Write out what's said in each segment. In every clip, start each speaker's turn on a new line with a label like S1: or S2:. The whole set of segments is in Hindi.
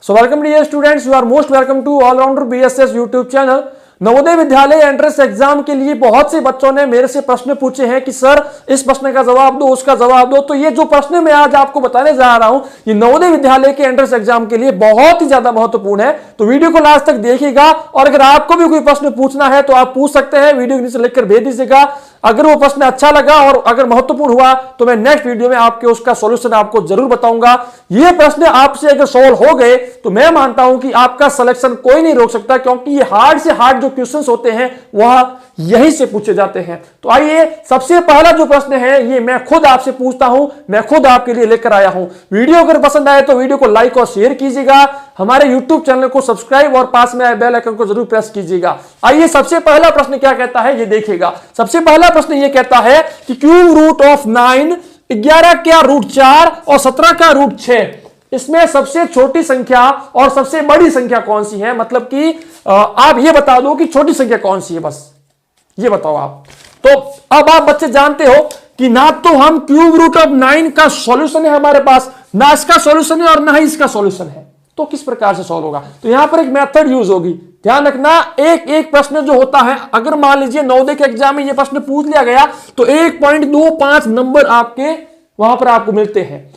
S1: So welcome dear students, you are most welcome to All Rounder BSS YouTube channel। Navodaya Vidyalaya entrance exam के लिए बहुत से बच्चों ने मेरे से प्रश्न पूछे हैं कि सर इस प्रश्न का जवाब दो, उसका जवाब दो। तो ये जो प्रश्न मैं आज आपको बताने जा रहा हूं ये नवोदय विद्यालय के एंट्रेंस एग्जाम के लिए बहुत ही ज्यादा महत्वपूर्ण है। तो वीडियो को लास्ट तक देखिएगा और अगर आपको भी कोई प्रश्न पूछना है तो आप पूछ सकते हैं, वीडियो नीचे लिखकर भेज दीजिएगा। अगर वो प्रश्न अच्छा लगा और अगर महत्वपूर्ण हुआ तो मैं नेक्स्ट वीडियो में आपके उसका सॉल्यूशन आपको जरूर बताऊंगा। ये प्रश्न आपसे अगर सॉल्व हो गए तो मैं मानता हूं कि आपका सिलेक्शन कोई नहीं रोक सकता, क्योंकि ये हार्ड से हार्ड जो क्वेश्चंस होते हैं वह यहीं से पूछे जाते हैं। तो आइए, सबसे पहला जो प्रश्न है ये मैं खुद आपसे पूछता हूं, मैं खुद आपके लिए लेकर आया हूं। वीडियो अगर पसंद आए तो वीडियो को लाइक और शेयर कीजिएगा, हमारे यूट्यूब चैनल को सब्सक्राइब और पास में आए बेल आइकन को जरूर प्रेस कीजिएगा। आइए, सबसे पहला प्रश्न क्या कहता है ये देखिएगा। सबसे पहला प्रश्न ये कहता है कि क्यूब रूट ऑफ 9, 11 का रूट 4 और 17 का रूट 6, इसमें सबसे छोटी संख्या और सबसे बड़ी संख्या कौन सी है? मतलब कि आप ये बता दो कि छोटी संख्या कौन सी है, बस ये बताओ आप। तो अब आप बच्चे जानते हो कि ना तो हम क्यूब रूट ऑफ 9 का सॉल्यूशन है हमारे पास, ना इसका सॉल्यूशन है और ना ही इसका सॉल्यूशन है। तो किस प्रकार से सॉल्व होगा? तो यहां पर एक मेथड यूज होगी। ध्यान रखना, एक एक प्रश्न जो होता है, अगर मान लीजिए नवोदय के एग्जाम में ये प्रश्न पूछ लिया गया तो 1.25 नंबर आपके वहां पर आपको मिलते हैं।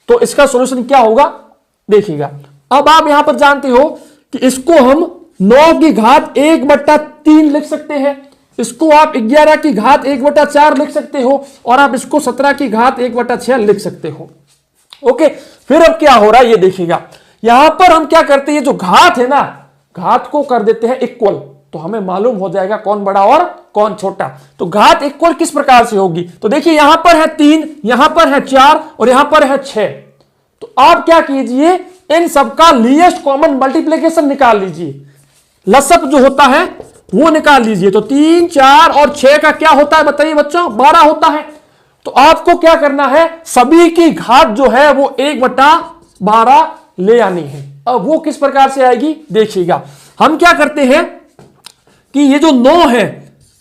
S1: तो इसका सॉल्यूशन क्या होगा देखिएगा। अब आप यहां पर जानते हो कि इसको हम 9 की घात 1/3 लिख सकते हैं, इसको आप 11 की घात 1/4 लिख सकते हो और आप इसको 17 की घात 1/6 लिख सकते हो। ओके, फिर अब क्या हो रहा है ये देखिएगा। यहां पर हम क्या करते हैं, जो घात है ना, घात को कर देते हैं इक्वल, तो हमें मालूम हो जाएगा कौन बड़ा और कौन छोटा। तो घात इक्वल किस प्रकार से होगी? तो देखिए यहां पर है 3, यहां पर है 4 और यहां पर है 6। तो आप क्या कीजिए, इन सबका लीस्ट कॉमन मल्टीप्लिकेशन निकाल लीजिए, लसअप जो होता है वो निकाल लीजिए। तो 3, 4 और 6 का क्या होता है बताइए बच्चों? 12 होता है। तो आपको क्या करना है, सभी की घात जो है वो 1/12 ले आनी है। अब वो किस प्रकार से आएगी देखिएगा। हम क्या करते हैं कि ये जो 9 है,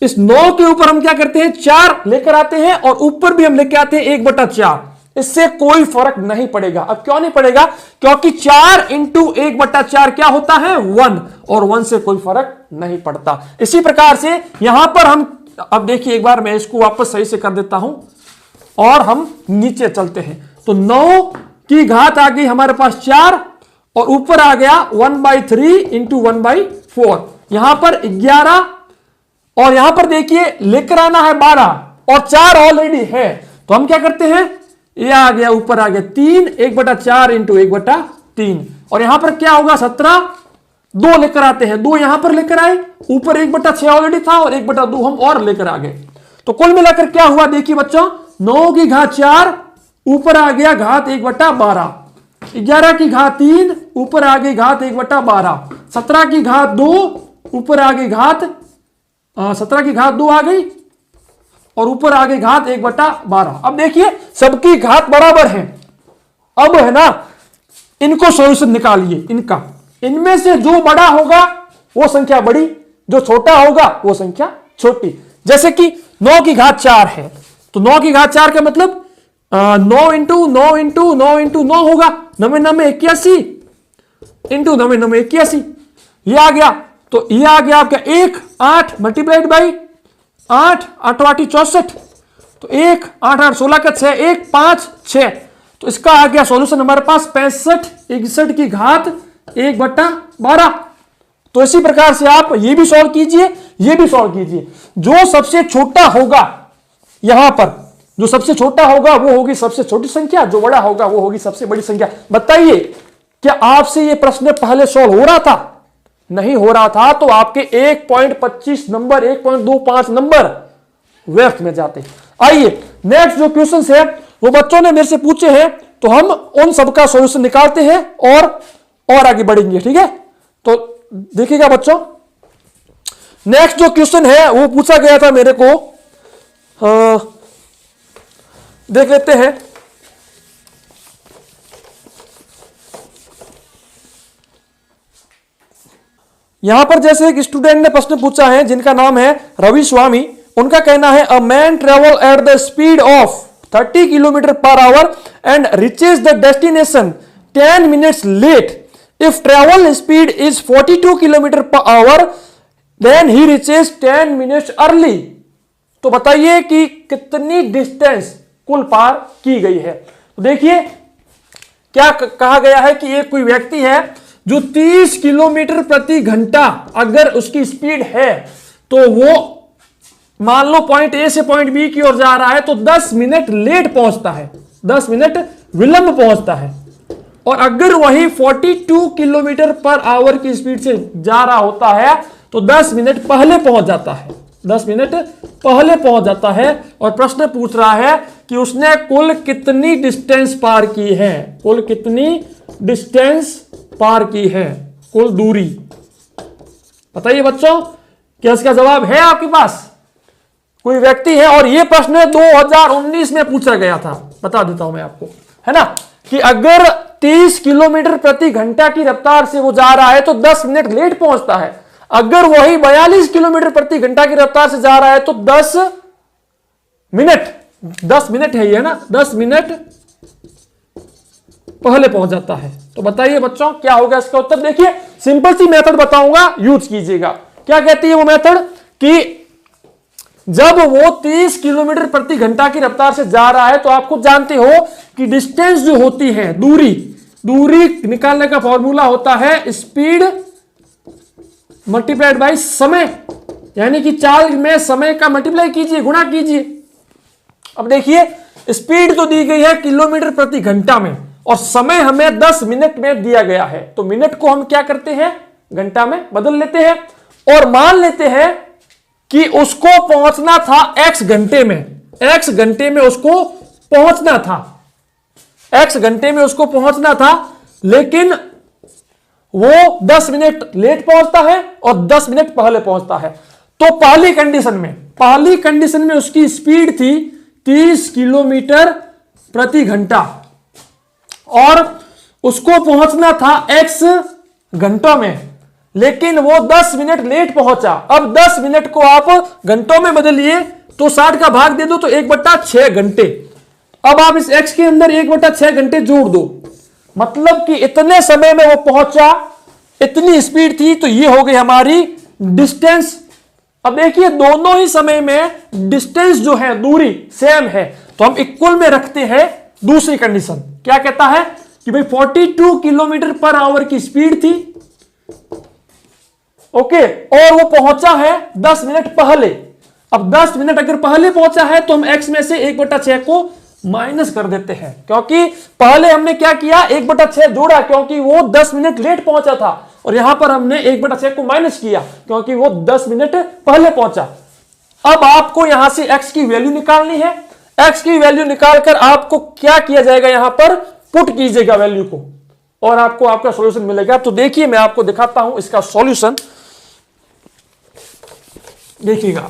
S1: इस 9 के ऊपर हम क्या करते हैं 4 लेकर आते हैं और ऊपर भी हम लेकर आते हैं 1/4। इससे कोई फर्क नहीं पड़ेगा। अब क्यों नहीं पड़ेगा? क्योंकि 4 इंटू 1/4 क्या होता है 1, और 1 से कोई फर्क नहीं पड़ता। इसी प्रकार से यहां पर हम, अब देखिए एक बार मैं इसको वापस सही से कर देता हूं और हम नीचे चलते हैं। तो 9 की घात आ गई हमारे पास 4 और ऊपर आ गया 1/3 इंटू 1/4। यहां पर 11 और यहां पर देखिए लेकर आना है 12 और 4 ऑलरेडी है। तो हम क्या करते हैं, ये आ गया ऊपर आ गया 3, 1/4 इंटू 1/3 और यहां पर क्या होगा 17, 2 लेकर आते हैं, 2 यहां पर लेकर आए, ऊपर 1/6 ऑलरेडी था और 1/2 हम और लेकर आ गए। तो कुल मिलाकर क्या हुआ देखिए बच्चों, 9 की घात 4, ऊपर आ गया घात 1/12, 11 की घात 3, ऊपर आ गई घात 1/12, 17 की घात 2, ऊपर आ गई घात 17 की घात 2 आ गई और ऊपर आ गई घात 1/12। अब देखिए सबकी घात बराबर है। अब है ना, इनको सॉल्यूशन निकालिए इनका, इनमें से जो बड़ा होगा वो संख्या बड़ी, जो छोटा होगा वो संख्या छोटी। जैसे कि 9 की घात 4 है, तो 9 की घात 4 का मतलब 9 इंटू 9 इंटू 9 इंटू 9 होगा, 9 81 इंटू 9 81, ये आ गया। तो ये आ गया आपका 1 8 मल्टीप्लाइड बाई 8, 8 8 64, तो 1 8 8 16 का 6, 1 5 6। तो इसका आ गया सॉल्यूशन हमारे पास 65 61 की घात 1/12। तो इसी प्रकार से आप ये भी सॉल्व कीजिए, ये भी सॉल्व कीजिए। जो सबसे छोटा होगा, यहां पर जो सबसे छोटा होगा वो होगी सबसे छोटी संख्या, जो बड़ा होगा वो होगी सबसे बड़ी संख्या। बताइए क्या आपसे ये प्रश्न पहले सॉल्व हो रहा था? नहीं हो रहा था, तो आपके 1.25 नंबर, 1.25 नंबर व्यर्थ में जाते। आइए, नेक्स्ट जो क्वेश्चन है वो बच्चों ने मेरे से पूछे हैं, तो हम उन सबका सॉल्यूशन निकालते हैं और आगे बढ़ेंगे, ठीक है? तो देखिएगा बच्चों, नेक्स्ट जो क्वेश्चन है वो पूछा गया था मेरे को, देख लेते हैं। यहां पर जैसे एक स्टूडेंट ने प्रश्न पूछा है जिनका नाम है रवि स्वामी, उनका कहना है a man travel at the speed of 30 kilometre per hour and reaches the destination 10 minutes late if travel speed is 42 kilometre per hour then he reaches 10 minutes early. तो बताइए कि कितनी डिस्टेंस कुल पार की गई है। तो देखिए क्या कहा गया है कि एक कोई व्यक्ति है जो 30 किलोमीटर प्रति घंटा अगर उसकी स्पीड है तो वो मान लो पॉइंट ए से पॉइंट बी की ओर जा रहा है तो 10 मिनट लेट पहुंचता है, 10 मिनट विलंब पहुंचता है। और अगर वही 42 किलोमीटर पर आवर की स्पीड से जा रहा होता है तो 10 मिनट पहले पहुंच जाता है, 10 मिनट पहले पहुंच जाता है। और प्रश्न पूछ रहा है कि उसने कुल कितनी डिस्टेंस पार की है, कुल कितनी डिस्टेंस पार की है, कुल दूरी। बताइए बच्चों, क्या इसका जवाब है आपके पास? कोई व्यक्ति है और यह प्रश्न 2019 में पूछा गया था, बता देता हूं मैं आपको, है ना, कि अगर 30 किलोमीटर प्रति घंटा की रफ्तार से वो जा रहा है तो 10 मिनट लेट पहुंचता है। अगर वही 42 किलोमीटर प्रति घंटा की रफ्तार से जा रहा है तो 10 मिनट है ये ना, 10 मिनट पहले पहुंच जाता है। तो बताइए बच्चों क्या होगा इसका उत्तर। देखिए सिंपल सी मेथड बताऊंगा, यूज कीजिएगा। क्या कहती है वो मेथड कि जब वो 30 किलोमीटर प्रति घंटा की रफ्तार से जा रहा है तो आप खुद जानते हो कि डिस्टेंस जो होती है, दूरी निकालने का फॉर्मूला होता है स्पीड मल्टीप्लाइड बाय समय, यानी कि चाल में समय का मल्टीप्लाई कीजिए, गुणा कीजिए। अब देखिए स्पीड तो दी गई है किलोमीटर प्रति घंटा में और समय हमें 10 मिनट में दिया गया है, तो मिनट को हम क्या करते हैं, घंटा में बदल लेते हैं और मान लेते हैं कि उसको पहुंचना था x घंटे में, x घंटे में उसको पहुंचना था, x घंटे में उसको पहुंचना था, लेकिन वो 10 मिनट लेट पहुंचता है और 10 मिनट पहले पहुंचता है। तो पहली कंडीशन में उसकी स्पीड थी 30 किलोमीटर प्रति घंटा और उसको पहुंचना था x घंटों में, लेकिन वो 10 मिनट लेट पहुंचा। अब 10 मिनट को आप घंटों में बदलिए तो 60 का भाग दे दो तो 1/6 घंटे। अब आप इस x के अंदर 1/6 घंटे जोड़ दो, मतलब कि इतने समय में वो पहुंचा, इतनी स्पीड थी, तो ये हो गई हमारी डिस्टेंस। अब देखिए दोनों ही समय में डिस्टेंस जो है, दूरी सेम है, तो हम इक्वल में रखते हैं दूसरी कंडीशन। क्या कहता है कि भाई 42 किलोमीटर पर आवर की स्पीड थी, ओके, और वो पहुंचा है 10 मिनट पहले। अब 10 मिनट अगर पहले पहुंचा है तो हम x में से 1/6 को माइनस कर देते हैं, क्योंकि पहले हमने क्या किया, 1/6 जोड़ा क्योंकि वो 10 मिनट लेट पहुंचा था, और यहां पर हमने 1/6 को माइनस किया क्योंकि वो 10 मिनट पहले पहुंचा। अब आपको यहां से x की वैल्यू निकालनी है। x की वैल्यू निकालकर आपको क्या किया जाएगा, यहां पर पुट कीजिएगा वैल्यू को और आपको आपका सॉल्यूशन मिलेगा। तो देखिए मैं आपको दिखाता हूं इसका सॉल्यूशन, देखिएगा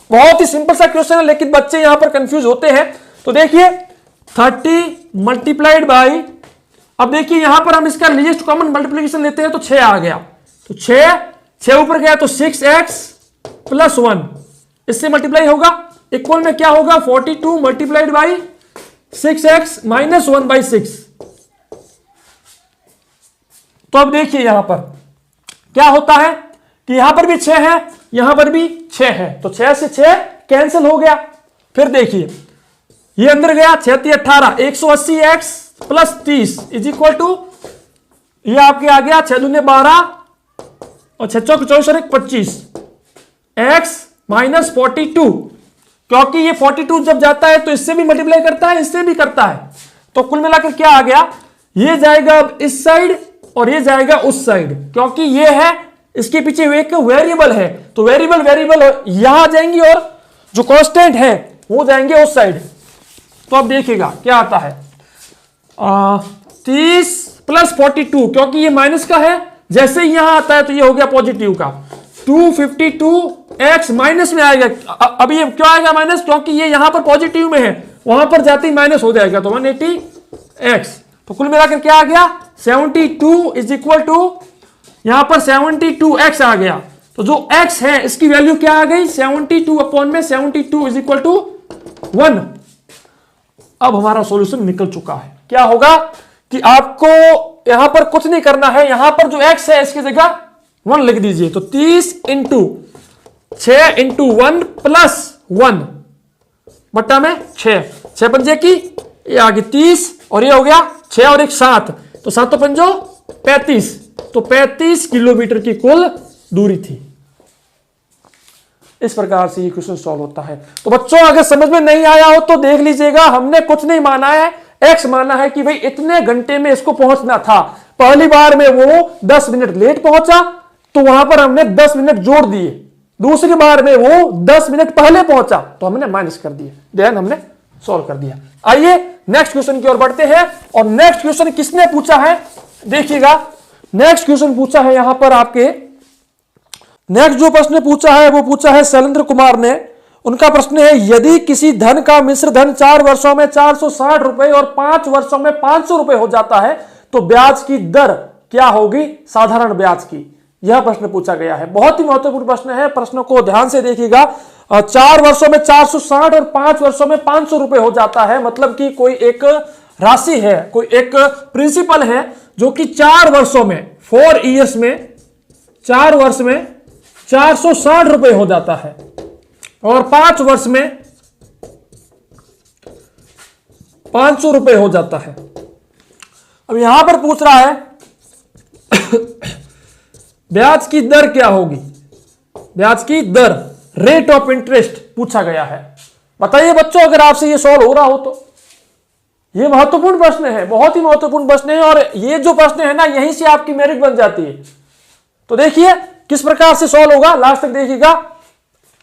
S1: बहुत ही सिंपल सा क्वेश्चन है लेकिन बच्चे यहां पर कंफ्यूज होते हैं। तो देखिए 30 मल्टीप्लाइड बाई, अब देखिए यहां पर हम इसका लीस्ट कॉमन मल्टीप्लिकेशन लेते हैं तो 6 आ गया, तो 6 ऊपर गया तो 6x + 1 इससे मल्टीप्लाई होगा, इक्वल में क्या होगा 42 मल्टीप्लाइड बाई 6x - 1/6। तो अब देखिए यहां पर क्या होता है कि यहां पर भी 6 है, यहां पर भी 6 है, तो 6 से 6 कैंसिल हो गया। फिर देखिए ये अंदर गया, 6 × 18 180x + 30 = ये आपके आ गया 6 दूने 12 और 6 चौक 24 और 1 25 x - 42, क्योंकि ये 42 जब जाता है तो इससे भी मल्टीप्लाई करता है, इससे भी करता है, तो कुल मिलाकर क्या आ गया, ये जाएगा अब इस साइड और ये जाएगा उस साइड, क्योंकि ये है इसके पीछे एक वेरिएबल है, तो वेरिएबल यहां जाएंगी और जो कांस्टेंट है वो जाएंगे उस साइड। तो अब देखिएगा क्या आता है, 30 + 42, क्योंकि ये माइनस का है, जैसे ही यहां आता है तो ये हो गया पॉजिटिव का, 252x माइनस में आएगा। अब ये क्यों आएगा माइनस, क्योंकि ये यहां पर पॉजिटिव में है, वहां पर जाते ही माइनस हो जाएगा, तो 180x। तो कुल मिलाकर क्या आ गया 72 = यहां पर 72x आ गया, तो जो x है इसकी वैल्यू क्या आ गई 72/72 = 1। अब हमारा सॉल्यूशन निकल चुका है। क्या होगा कि आपको यहां पर कुछ नहीं करना है, यहां पर जो x है इसकी जगह 1 लिख दीजिए। तो 30 इंटू 6 इंटू 1 प्लस 1 बट्टा में 6 पंजे की ये आ गई 30 और ये हो गया 6 और 1 7, तो 7 तो पंजो 35, तो 35 किलोमीटर की कुल दूरी थी। इस प्रकार से ये क्वेश्चन सॉल्व होता है। तो बच्चों अगर समझ में नहीं आया हो तो देख लीजिएगा, हमने कुछ नहीं माना है, एक्स माना है कि भाई इतने घंटे में इसको पहुंचना था। पहली बार में वो 10 मिनट लेट पहुंचा तो वहां पर हमने 10 मिनट जोड़ दिए, दूसरी बार में वो 10 मिनट पहले पहुंचा तो हमने माइनस कर दिया, देन हमने सॉल्व कर दिया। आइए नेक्स्ट क्वेश्चन की ओर बढ़ते हैं। और नेक्स्ट क्वेश्चन किसने पूछा है देखिएगा, नेक्स्ट क्वेश्चन पूछा है यहां पर आपके, नेक्स्ट जो प्रश्न पूछा है वो पूछा है शैलेंद्र कुमार ने। उनका प्रश्न है यदि किसी धन का मिश्र धन 4 वर्षों में 460 रुपए और 5 वर्षों में 500 रुपए हो जाता है तो ब्याज की दर क्या होगी साधारण ब्याज की। यह प्रश्न पूछा गया है, बहुत ही महत्वपूर्ण प्रश्न है, प्रश्न को ध्यान से देखिएगा। 4 वर्षों में 460 और 5 वर्षों में 500 रुपए हो जाता है, मतलब कि कोई एक राशि है, कोई एक प्रिंसिपल है जो कि 4 वर्षों में 4 ईयर्स में 4 वर्ष में 460 रुपए हो जाता है और 5 वर्ष में 500 रुपए हो जाता है। अब यहां पर पूछ रहा है ब्याज की दर क्या होगी, ब्याज की दर, रेट ऑफ इंटरेस्ट पूछा गया है। बताइए बच्चों अगर आपसे ये सॉल्व हो रहा हो तो। ये महत्वपूर्ण प्रश्न है, बहुत ही महत्वपूर्ण प्रश्न है, और ये जो प्रश्न है ना यहीं से आपकी मेरिट बन जाती है। तो देखिए किस प्रकार से सॉल्व होगा, लास्ट तक देखिएगा।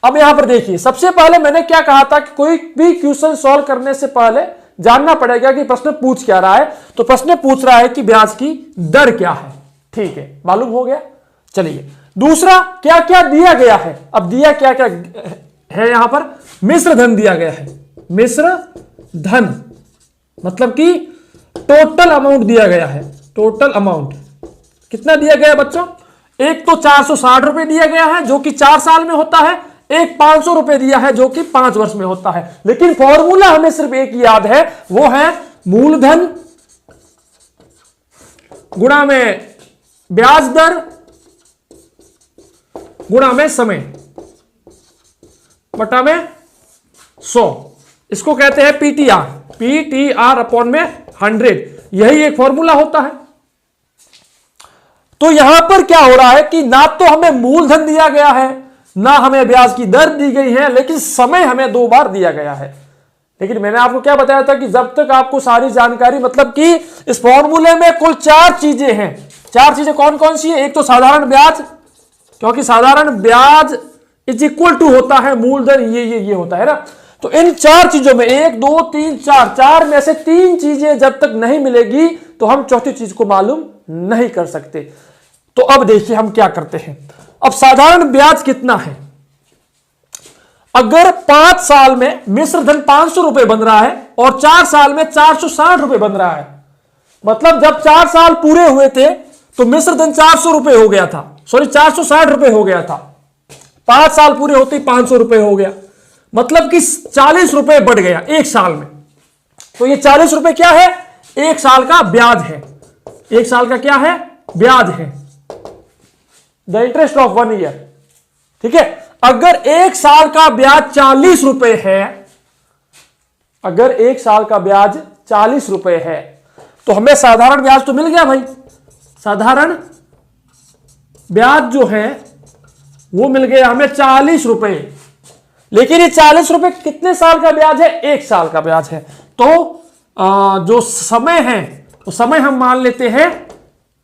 S1: अब यहां पर देखिए, सबसे पहले मैंने क्या कहा था कि कोई भी क्वेश्चन सॉल्व करने से पहले जानना पड़ेगा कि प्रश्न पूछ क्या रहा है। तो प्रश्न पूछ रहा है कि ब्याज की दर क्या है, ठीक है, मालूम हो गया। चलिए दूसरा क्या क्या दिया गया है। अब दिया क्या क्या है यहां पर, मिश्र धन दिया गया है, मिश्र धन मतलब कि टोटल अमाउंट दिया गया है। टोटल अमाउंट कितना दिया गया बच्चों, एक तो 460 रुपए दिया गया है जो कि 4 साल में होता है, एक 500 रुपए दिया है जो कि 5 वर्ष में होता है। लेकिन फॉर्मूला हमें सिर्फ एक याद है, वो है मूलधन गुणा में ब्याज दर गुणा में समय बटा में 100, इसको कहते हैं पीटीआर, पीटीआर अपॉन में 100, यही एक फॉर्मूला होता है। तो यहां पर क्या हो रहा है कि ना तो हमें मूलधन दिया गया है ना हमें ब्याज की दर दी गई है, लेकिन समय हमें 2 बार दिया गया है। लेकिन मैंने आपको क्या बताया था कि जब तक आपको सारी जानकारी, मतलब कि इस फॉर्मूले में कुल 4 चीजें हैं। 4 चीजें कौन कौन सी है, एक तो साधारण ब्याज, क्योंकि साधारण ब्याज इज इक्वल टू होता है मूलधन, ये होता है ना। तो इन 4 चीजों में 1 2 3 4 में से 3 चीजें जब तक नहीं मिलेगी तो हम चौथी चीज को मालूम नहीं कर सकते। तो अब देखिए हम क्या करते हैं। अब साधारण ब्याज कितना है, अगर 5 साल में मिश्र धन 500 रुपए बन रहा है और 4 साल में 460 रुपए बन रहा है, मतलब जब 4 साल पूरे हुए थे तो मिश्र धन 400 रुपए हो गया था, सॉरी 460 रुपए हो गया था, 5 साल पूरे होते ही 500 रुपए हो गया, मतलब कि 40 रुपए बढ़ गया 1 साल में। तो ये 40 रुपए क्या है, 1 साल का ब्याज है, 1 साल का क्या है, ब्याज है, द इंटरेस्ट ऑफ 1 ईयर, ठीक है। अगर 1 साल का ब्याज 40 रुपए है, अगर 1 साल का ब्याज 40 रुपए है तो हमें साधारण ब्याज तो मिल गया भाई, साधारण ब्याज जो है वो मिल गया हमें 40 रुपए। लेकिन ये 40 रुपए कितने साल का ब्याज है, 1 साल का ब्याज है। तो जो समय है तो समय हम मान लेते हैं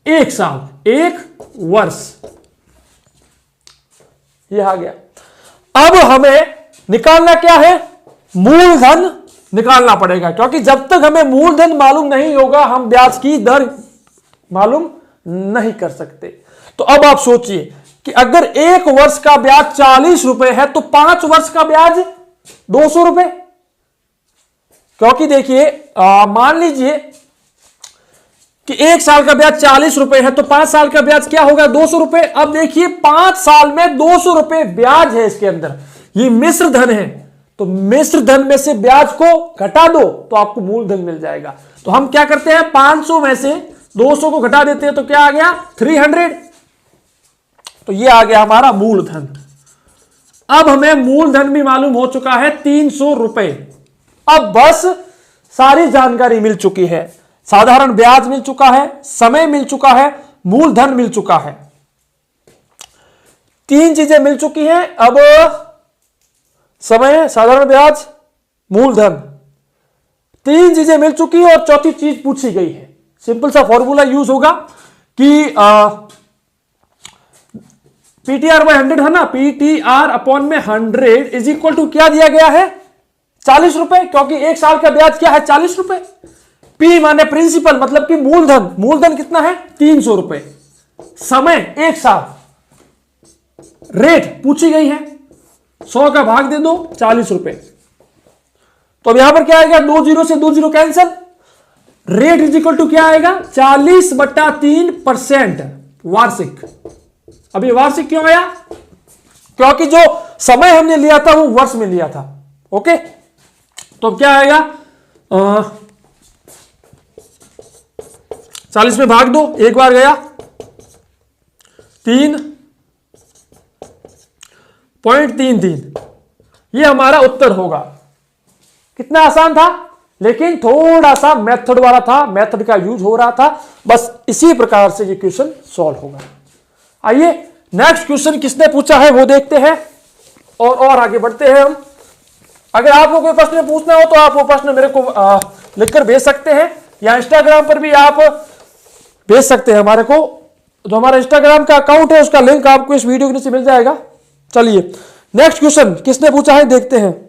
S1: 1 साल, 1 वर्ष, ये आ गया। अब हमें निकालना क्या है, मूलधन निकालना पड़ेगा, क्योंकि जब तक हमें मूलधन मालूम नहीं होगा हम ब्याज की दर मालूम नहीं कर सकते। तो अब आप सोचिए कि अगर 1 वर्ष का ब्याज 40 रुपए है तो 5 वर्ष का ब्याज 200 रुपए, क्योंकि देखिए मान लीजिए कि 1 साल का ब्याज 40 रुपए है तो 5 साल का ब्याज क्या होगा, 200 रुपए। अब देखिए 5 साल में 200 रुपए ब्याज है, इसके अंदर ये मिश्र धन है, तो मिश्र धन में से ब्याज को घटा दो तो आपको मूलधन मिल जाएगा। तो हम क्या करते हैं, 500 में से 200 को घटा देते हैं तो क्या आ गया 300। तो ये आ गया हमारा मूलधन। अब हमें मूलधन भी मालूम हो चुका है 300 रुपए। अब बस सारी जानकारी मिल चुकी है, साधारण ब्याज मिल चुका है, समय मिल चुका है, मूलधन मिल चुका है, 3 चीजें मिल चुकी हैं। अब समय, साधारण ब्याज, मूलधन, 3 चीजें मिल चुकी है और चौथी चीज पूछी गई है। सिंपल सा फॉर्मूला यूज होगा कि पीटीआर बाय 100 है ना, पीटीआर अपॉन में 100 इज इक्वल टू क्या दिया गया है 40 रुपए, क्योंकि 1 साल का ब्याज क्या है 40 रुपए। पी माने प्रिंसिपल, मतलब कि मूलधन, मूलधन कितना है 300 रुपए, समय 1 साल, रेट पूछी गई है 100 का भाग दे दो 40 रुपए। तो अब यहां पर क्या आएगा 2 जीरो से 2 zero cancel, rate is equal to क्या आएगा 40/3% वार्षिक। अब ये वार्षिक क्यों आया, क्योंकि जो समय हमने लिया था वो वर्ष में लिया था। ओके, तो अब क्या आएगा 40 में भाग दो, एक बार गया 3.33, ये हमारा उत्तर होगा। कितना आसान था, लेकिन थोड़ा सा मेथड वाला था, मेथड का यूज हो रहा था। बस इसी प्रकार से ये क्वेश्चन सॉल्व होगा। आइए नेक्स्ट क्वेश्चन किसने पूछा है वो देखते हैं और आगे बढ़ते हैं हम। अगर आपको कोई प्रश्न पूछना हो तो आप वो प्रश्न मेरे को लिखकर भेज सकते हैं, या इंस्टाग्राम पर भी आप भेज सकते हैं हमारे को। जो हमारा इंस्टाग्राम का अकाउंट है उसका लिंक आपको इस वीडियो के नीचे मिल जाएगा। चलिए नेक्स्ट क्वेश्चन किसने पूछा है देखते हैं।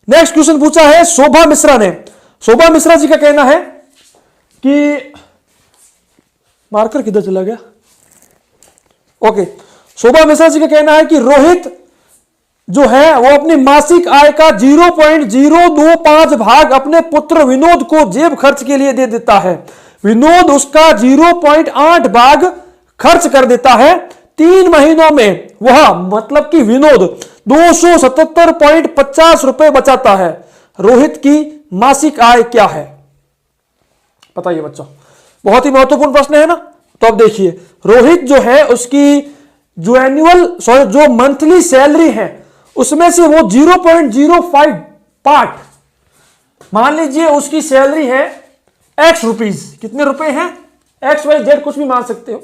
S1: नेक्स्ट क्वेश्चन पूछा है शोभा मिश्रा ने। शोभा मिश्रा जी का कहना है कि मार्कर किधर चला गया, ओके। शोभा मिश्रा जी का कहना है कि रोहित जो है वो अपनी मासिक आय का 0.025 भाग अपने पुत्र विनोद को जेब खर्च के लिए दे देता है। विनोद उसका 0.8 भाग खर्च कर देता है। 3 महीनों में वह मतलब कि विनोद 277.50 रुपए बचाता है। रोहित की मासिक आय क्या है, बताइए बच्चों। बहुत ही महत्वपूर्ण प्रश्न है ना। तो अब देखिए रोहित जो है उसकी जो जो मंथली सैलरी है उसमें से वो 0.05 पार्ट, मान लीजिए उसकी सैलरी है x रुपीज, कितने रुपए हैं XYZ कुछ भी मान सकते हो,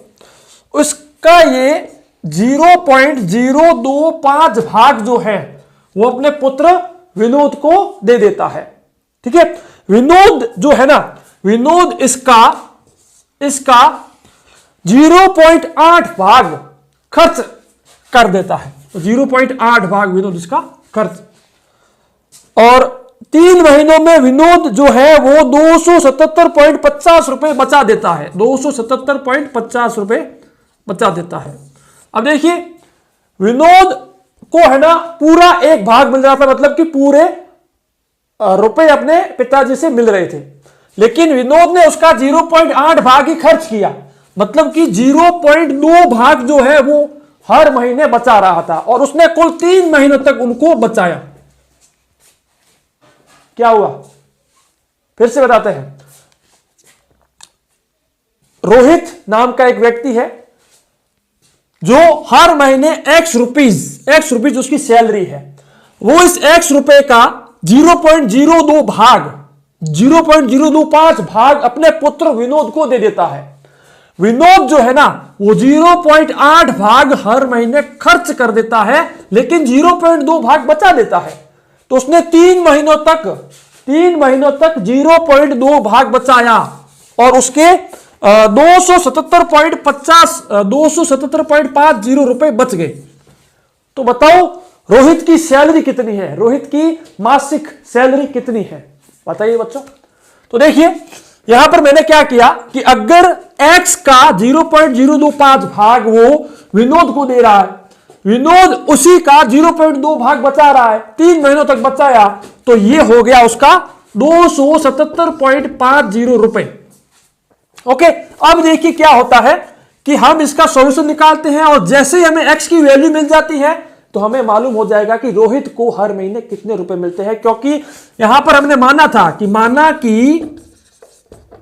S1: उसका ये 0.025 भाग जो है वो अपने पुत्र विनोद को दे देता है। ठीक है, विनोद जो है ना, विनोद इसका 0.8 भाग खर्च कर देता है। तो 0.8 भाग विनोद इसका खर्च, और 3 महीनों में विनोद जो है वो 277.50 रुपए बचा देता है। 277.50 रुपए बचा देता है। अब देखिए विनोद को है ना पूरा 1 भाग मिल रहा था, मतलब कि पूरे रुपए अपने पिताजी से मिल रहे थे, लेकिन विनोद ने उसका 0.8 भाग ही खर्च किया, मतलब कि 0.2 भाग जो है वो हर महीने बचा रहा था, और उसने कुल 3 महीनों तक उनको बचाया। क्या हुआ फिर से बताते हैं। रोहित नाम का एक व्यक्ति है जो हर महीने x रुपीज उसकी सैलरी है, वो इस x रुपए का 0.02 भाग अपने पुत्र विनोद को दे देता है। विनोद जो है ना वो 0.8 भाग हर महीने खर्च कर देता है, लेकिन 0.2 भाग बचा देता है। तो उसने 3 महीनों तक 0.2 भाग बचाया, और उसके 277.50 रुपए बच गए। तो बताओ रोहित की सैलरी कितनी है, रोहित की मासिक सैलरी कितनी है, बताइए बच्चों। तो देखिए यहां पर मैंने क्या किया कि अगर x का 0.025 भाग वो विनोद को दे रहा है, विनोद उसी का 0.2 भाग बचा रहा है, 3 महीनों तक बचाया, तो ये हो गया उसका 277.50 रुपए। ओके, अब देखिए क्या होता है कि हम इसका सॉल्यूशन निकालते हैं, और जैसे ही हमें x की वैल्यू मिल जाती है तो हमें मालूम हो जाएगा कि रोहित को हर महीने कितने रुपए मिलते हैं, क्योंकि यहां पर हमने माना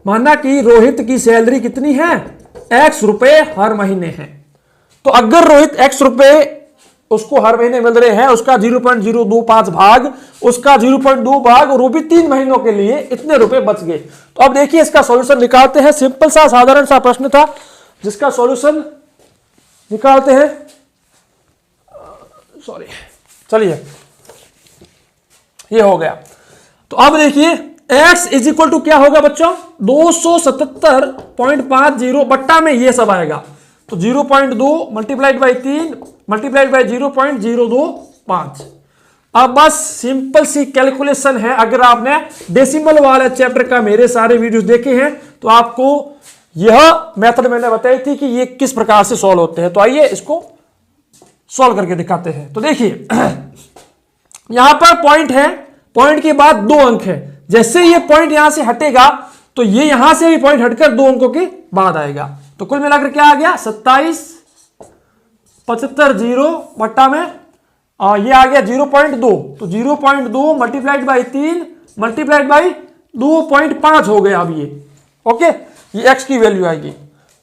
S1: माना कि रोहित की सैलरी कितनी है, x रुपए हर महीने है। तो अगर रोहित x रुपए उसको हर महीने मिल रहे हैं, उसका 0.025 भाग, उसका 0.2 भाग, और वो भी 3 महीनों के लिए, इतने रुपए बच गए। तो अब देखिए इसका सॉल्यूशन निकालते हैं। सिंपल सा साधारण सा प्रश्न था जिसका सॉल्यूशन निकालते हैं। सॉरी, चलिए ये हो गया। तो अब देखिए x इज इक्वल टू क्या होगा बच्चों, 277.50 बट्टा में ये सब आएगा। तो 0.2 मल्टीप्लाइड बाई 3 मल्टीप्लाइड बाई 0.025। अब बस सिंपल सी कैलकुलेशन है। अगर आपने डेसिमल वाले चैप्टर का मेरे सारे वीडियोस देखे हैं तो आपको यह मेथड मैंने बताई थी कि ये किस प्रकार से सॉल्व होते हैं। तो आइए इसको सॉल्व करके दिखाते हैं। तो देखिए यहां पर पॉइंट है, पॉइंट के बाद 2 अंक है। जैसे ये पॉइंट यहां से हटेगा तो ये यहां से भी पॉइंट हटकर 2 अंकों के बाद आएगा। तो कुल मिलाकर क्या आ गया, 27.75 बट्टा में ये आ गया 0.2। तो 0.2 मल्टीप्लाइड बाई 3 मल्टीप्लाइड बाई 2.5 हो गया। अब ये ओके, ये x की वैल्यू आएगी।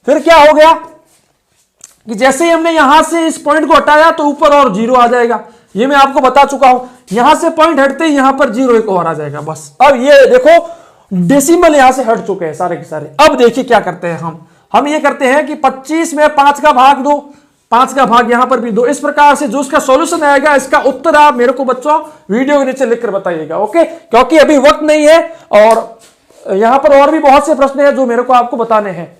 S1: फिर क्या हो गया कि जैसे ही हमने यहां से इस पॉइंट को हटाया तो ऊपर और 0 आ जाएगा। ये मैं आपको बता चुका हूं। यहां से पॉइंट हटते ही यहां पर 0 एक और आ जाएगा बस। अब ये देखो डेसिमल यहां से हट चुके हैं सारे के सारे। अब देखिए क्या करते हैं हम ये करते हैं कि 25 में 5 का भाग दो, 5 का भाग यहां पर भी दो। इस प्रकार से जो इसका सॉल्यूशन आएगा, इसका उत्तर आप मेरे को बच्चों वीडियो के नीचे लिखकर बताइएगा। ओके, क्योंकि अभी वक्त नहीं है और यहां पर और भी बहुत से प्रश्न हैं जो मेरे को आपको बताने हैं।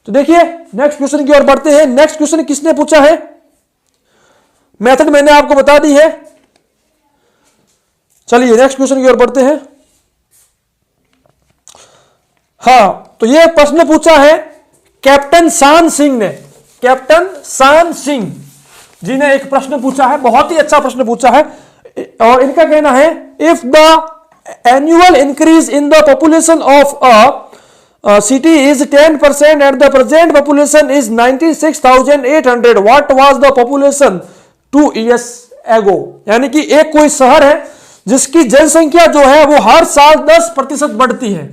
S1: तो देखिए नेक्स्ट क्वेश्चन की ओर बढ़ते हैं। नेक्स्ट क्वेश्चन किसने पूछा है, मेथड मैंने आपको बता दी है। चलिए नेक्स्ट क्वेश्चन की ओर बढ़ते हैं। हाँ, तो ये प्रश्न पूछा है कैप्टन शान सिंह ने। कैप्टन शान सिंह जी ने एक प्रश्न पूछा है, बहुत ही अच्छा प्रश्न पूछा है। और इनका कहना है if the annual increase in the population of a city is 10% and the present population is 96,800, what was the population 2 years ago। यानी कि एक कोई शहर है जिसकी जनसंख्या जो है वो हर साल 10% बढ़ती है।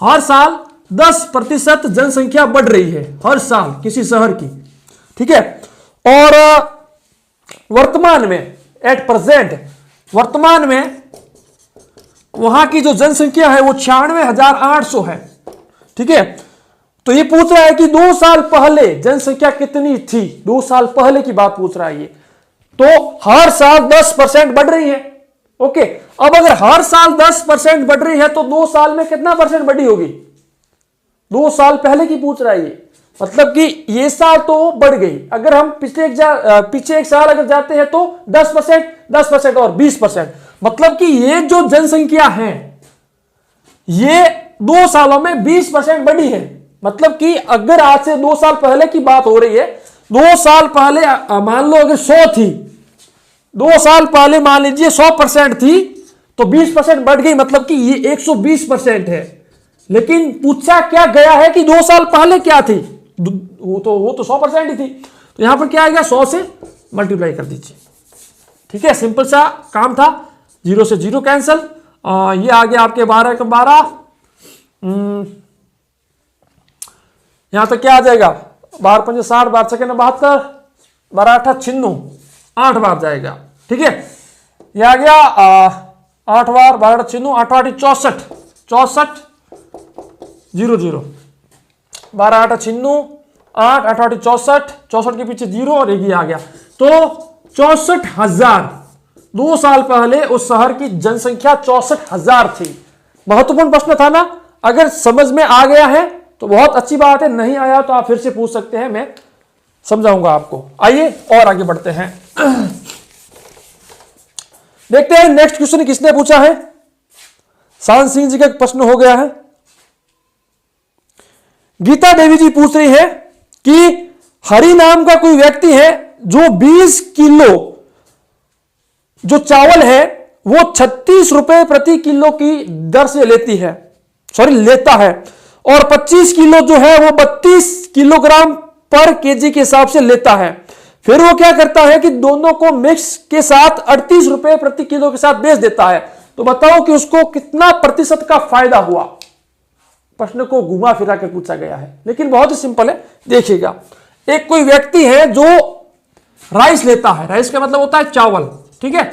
S1: हर साल 10% जनसंख्या बढ़ रही है हर साल किसी शहर की, ठीक है। और वर्तमान में एट प्रेजेंट वर्तमान में वहां की जो जनसंख्या है वो 96,800 है, ठीक है। तो ये पूछ रहा है कि 2 साल पहले जनसंख्या कितनी थी, 2 साल पहले की बात पूछ रहा है ये। तो हर साल 10% बढ़ रही है। ओके, अब अगर हर साल 10% बढ़ रही है तो 2 साल में कितना परसेंट बढ़ी होगी, 2 साल पहले की पूछ रहा है ये। मतलब कि ये साल तो बढ़ गई। अगर हम पीछे एक साल अगर जाते हैं तो 10% और 20%, मतलब कि ये जो जनसंख्या है ये 2 सालों में 20% बढ़ी है। मतलब कि अगर आज से 2 साल पहले की बात हो रही है, 2 साल पहले मान लो अगर 100 थी, 2 साल पहले मान लीजिए 100% थी, तो 20% बढ़ गई, मतलब कि ये 120% है। लेकिन पूछा क्या गया है कि 2 साल पहले क्या थी, वो तो 100% ही थी। तो यहां पर क्या आएगा, 100 से मल्टीप्लाई कर दीजिए, ठीक है। सिंपल सा काम था, 0 से 0 कैंसिल। ये आ गया आपके 12 का 12, यहां तक क्या आ जाएगा, 12 पंजे 60, 12 सेकेंड 72, 12 8 96, 8 बार जाएगा, ठीक है। ये आ गया 8 बार 12 96, 8 8 64, 64 0 0, 12 8 96, 8 8 8 64, 64 के पीछे 0 और एक ही आ गया। तो 64,000, 2 साल पहले उस शहर की जनसंख्या 64,000 थी। महत्वपूर्ण प्रश्न था ना। अगर समझ में आ गया है तो बहुत अच्छी बात है, नहीं आया तो आप फिर से पूछ सकते हैं, मैं समझाऊंगा आपको। आइए और आगे बढ़ते हैं। देखते हैं नेक्स्ट क्वेश्चन किसने पूछा है। शान सिंह जी का प्रश्न हो गया है। गीता देवी जी पूछ रही है कि हरि नाम का कोई व्यक्ति है जो 20 किलो जो चावल है वो 36 रुपए प्रति किलो की दर से लेता है, और 25 किलो जो है वो 32 किलोग्राम पर केजी के हिसाब से लेता है। फिर वो क्या करता है कि दोनों को मिक्स के साथ 38 रुपए प्रति किलो के साथ बेच देता है। तो बताओ कि उसको कितना प्रतिशत का फायदा हुआ। प्रश्न को घुमा फिरा कर पूछा गया है, लेकिन बहुत ही सिंपल है। देखिएगा, एक कोई व्यक्ति है जो राइस लेता है, राइस का मतलब होता है चावल, ठीक है।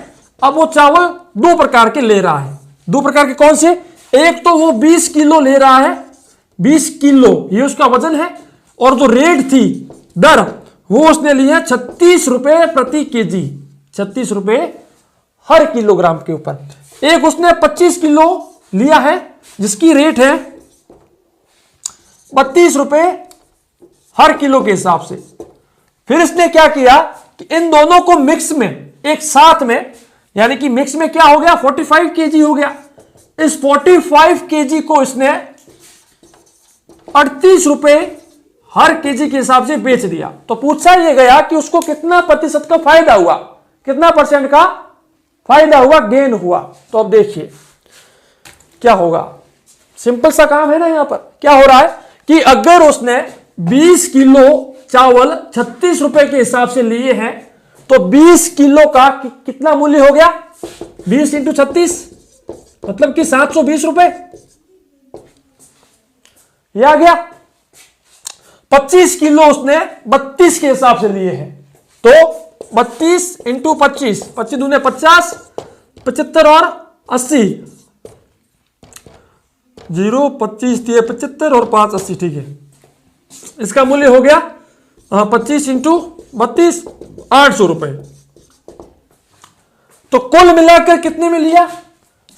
S1: अब वो चावल दो प्रकार के ले रहा है। दो प्रकार के कौन से? एक तो वो 20 किलो ले रहा है, 20 किलो ये उसका वजन है, और जो रेट थी, दर, वो उसने लिया 36 रुपए प्रति केजी, 36 रुपए हर किलोग्राम के ऊपर। एक उसने 25 किलो लिया है जिसकी रेट है 32 रुपए हर किलो के हिसाब से। फिर इसने क्या किया कि इन दोनों को मिक्स में, एक साथ में, यानी कि मिक्स में क्या हो गया, 45 केजी हो गया। इस 45 केजी को इसने 38 रुपए हर केजी के हिसाब से बेच दिया। तो पूछा यह गया कि उसको कितना प्रतिशत का फायदा हुआ, कितना परसेंट का फायदा हुआ, गेन हुआ। तो अब देखिए क्या होगा, सिंपल सा काम है ना। यहां पर क्या हो रहा है कि अगर उसने 20 किलो चावल 36 रुपए के हिसाब से लिए हैं, तो 20 किलो का कितना मूल्य हो गया, 20 इंटू 36 मतलब कि 720 रुपए, ये आ गया। 25 किलो उसने 32 के हिसाब से लिए हैं, तो 32 इंटू 25, 25 दूने 50, 75 और 80, 0 25 दिए 75 और 5 80, ठीक है। इसका मूल्य हो गया 25 इंटू 32, 800 रुपए। तो कुल मिलाकर कितने में लिया,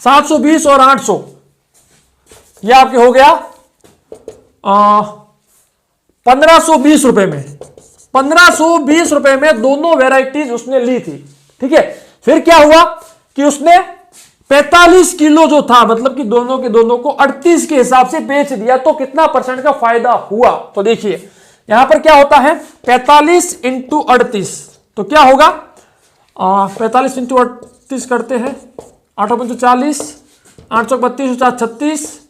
S1: 720 और 800, यह आपके हो गया 1520 रुपए में। 1520 रुपए में दोनों वेराइटीज उसने ली थी, ठीक है। फिर क्या हुआ कि उसने 45 किलो जो था, मतलब कि दोनों के दोनों को 38 के हिसाब से बेच दिया। तो कितना परसेंट का फायदा हुआ, तो देखिए यहां पर क्या होता है, 45 इंटू 38, तो क्या होगा, 45 इंटू 38 करते हैं, 8 पंचो 40, 8 चौक 32, 36,